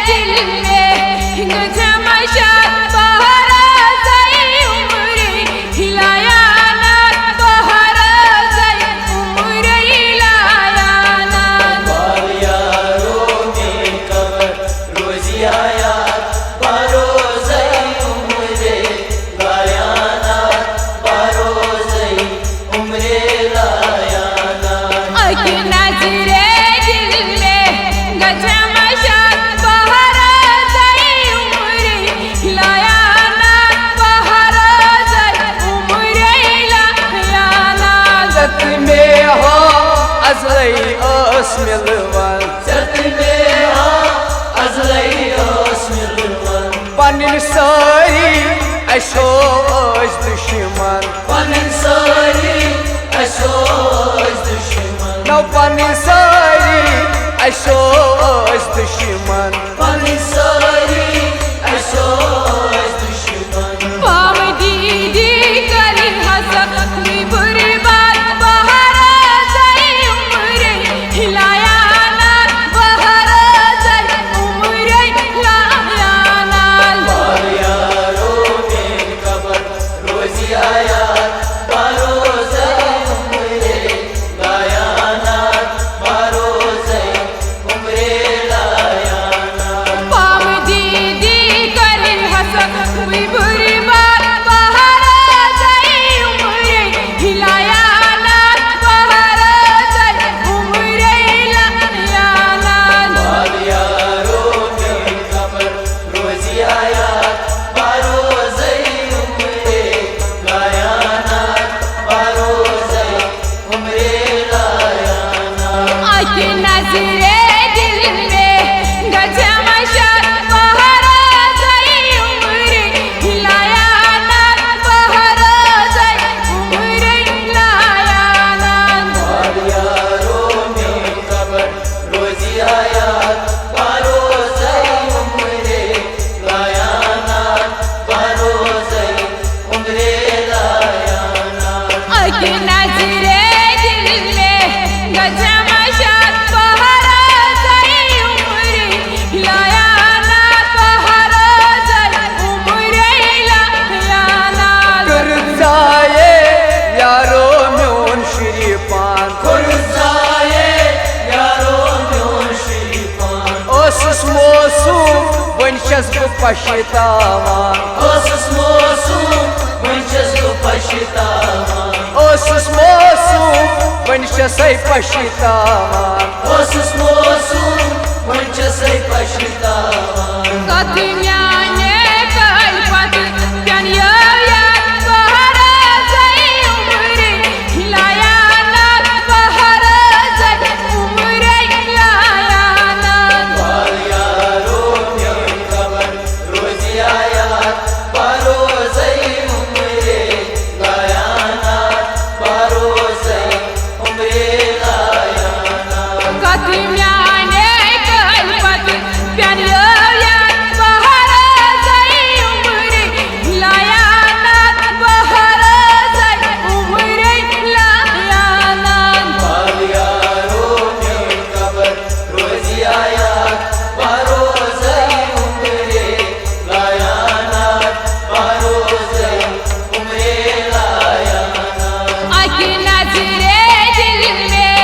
दिल में गजमशा बहरा जाई उम्रे हिलाया ना बहरा जाई उम्रे हिलाया ना बाल यारों में कबर रोजी आया बारो जाई उम्रे लाया ना बारो जाई उम्रे लाया ना आके नजरे दिल में गजमशा बहरा जाई उम्रे हिलाया ना बहरा जाई उम्रे हिलाया ना जत में हो अजलई ओस मिलवन जत में हा अजलई ओस मिलवन पनिन सारी अशो ओस दुश्मन पनिन सारी अशोज दुश्मन नौ पनिन सारी अशो ओस दुश्मन पनिन सारी अशोज दुश्मन पाम दीदी करी हसक बुरी बात बहरा जाई उम्रे हिलाया ना बहरा जाई उम्रे हिलाया ना बाल यारों में कबर रोजी आया बारो जाई उम्रे लाया ना बारो जाई उम्रे लाया ना पाम दीदी करी हसक बुरी बात बहरा जाई उम्रे हिलाया ना बहरा जाई उम्रे हिलाया ना बाल यारों में कबर रोजी आया बारो जाई उम्रे लाया ना बारो जाई उम्रे लाया ना आके नजरे दिल में गजमशा बहरा जाई उम्रे हिलाया ना बहरा जाई उम्रे हिलाया ना बाल यारों में कबर रोजी आया बारो जाई उम्रे लाया ना बारो जाई उम्रे लाया ना आके नजरे दिल में गजमशा बहरा जाई उम्रे हिलाया ना बहरा जाई उम्रे हिलाया ना कर जाए यारो म्योन शरीफान खुर्जाए यारों म्योन शरीफान ओसुस मौसूम वंशस बु पछतावान ओसुस मौसूम वंशस को पछतावान ओसुस मौसूम वंशसै पछतावान ओसुस मौसूम वंशसै पछतावान कथ म्याने कल्पत प्यान याद बहरा जाई उम्रे हिलाया ना बहरा जाई उम्रे हिलाया ना बाल यारों में कबर रोजी आया बारो जाई उम्रे लाया ना बारो जाई उम्रे लाया ना कथ म्याने कल्पत प्यान याद बहरा जाई उम्रे हिलाया ना बहरा जाई उम्रे हिलाया ना बाल यारों में कबर रोजी आया बारो जाई उम्रे लाया ना बारो जाई उम्रे लाया ना आके नजरे दिल में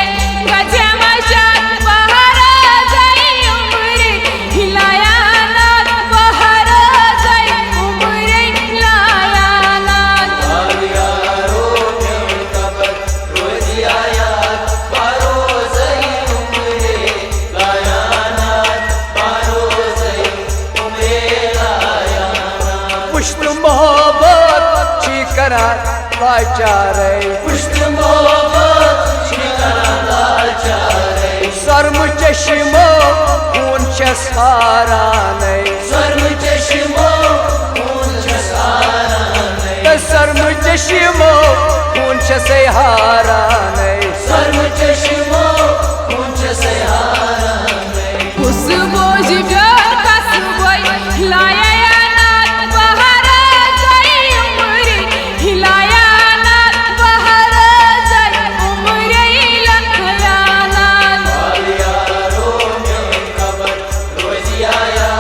गजमशा बहरा जाई उम्रे हिलाया ना बहरा जाई उम्रे हिलाया ना बाल यारों में कबर रोजी आया बारो जाई उम्रे लाया ना बारो जाई उम्रे लाया ना पुष्ट मोहब्बत ची करा लाचारे पुष्ट मोहब्बत शिकरा लाचारे सर्म चश्मो खून छसाराने सर्व चश्मो खून छसारा नहीं सर्म चश्मो खून छसै हाराने सर्व चश्मो खून छसारा नहीं उस बोझ प्यार का सुबह हिलाया ना बहरा जाई उम्रे हिलाया ना बहरा जाई उम्रे हिलाया ना बाल यारों में कबर रोजी आया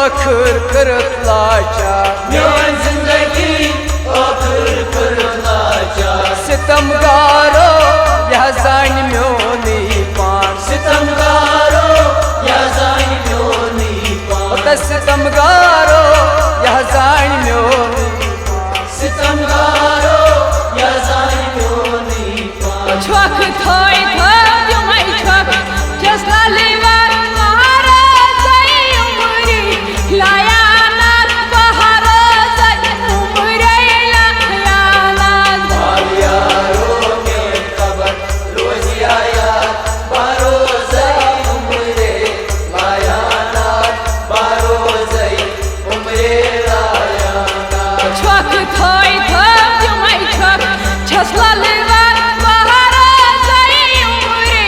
आखिर करत लाचार मेरी जिंदगी आखिर करत लाचार सितमगारो यह जान म्योनी पान सितमगारो या जान म्योनी पान सितमगारो यह जान म्योनी सितमगारो या जान म्योनी पान Çok toy tövdümay çok Cesali var maharazay umri Layanat baharazay umri layanat बाल यारों के खबर रोज़ी आया बारोज़ई उम्रे लायानात बारोज़ई उम्रे लायानात Çok toy tövdümay çok Cesali var maharazay umri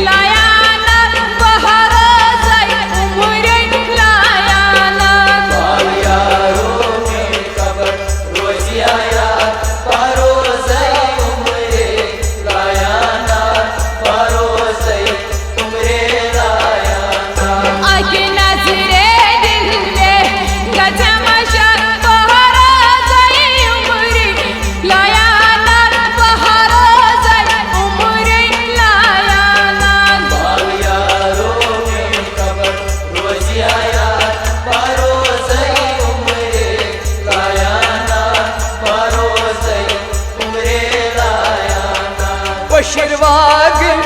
Layanat baharazay umri layanat बाल यारों के खबर रोज़ी आया बारोज़ई उम्रे लायानात बारोज़ई उम्रे लायानात Aki nazire dilde Kaçamışan baharazay umri Layanat baharazay umri layanat बाल यारों के खबर रोज़ी आया बारोज़ई उम्रे लायानात बारोज़ई उम्रे लायानात बशीरवागन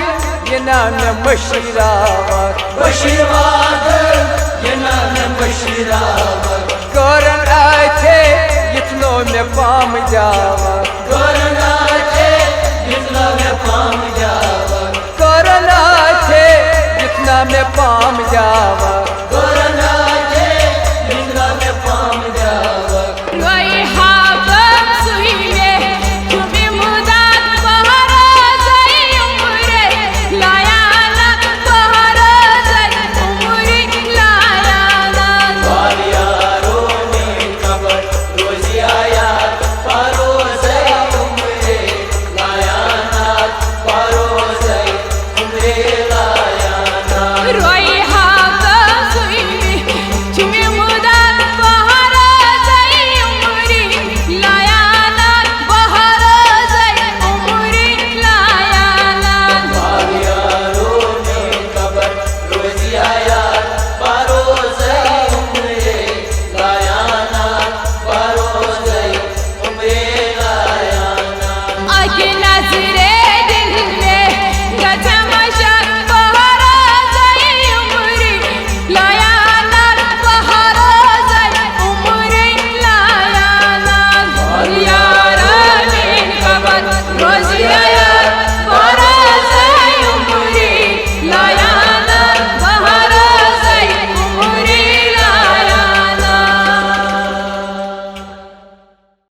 ये नाम बशीरावत बशीरवाद ये नाम बशीरावत करन आथे इतनो में पाम जावत करन आथे इतना में पाम जावत करन आथे इतना में पाम जावत करन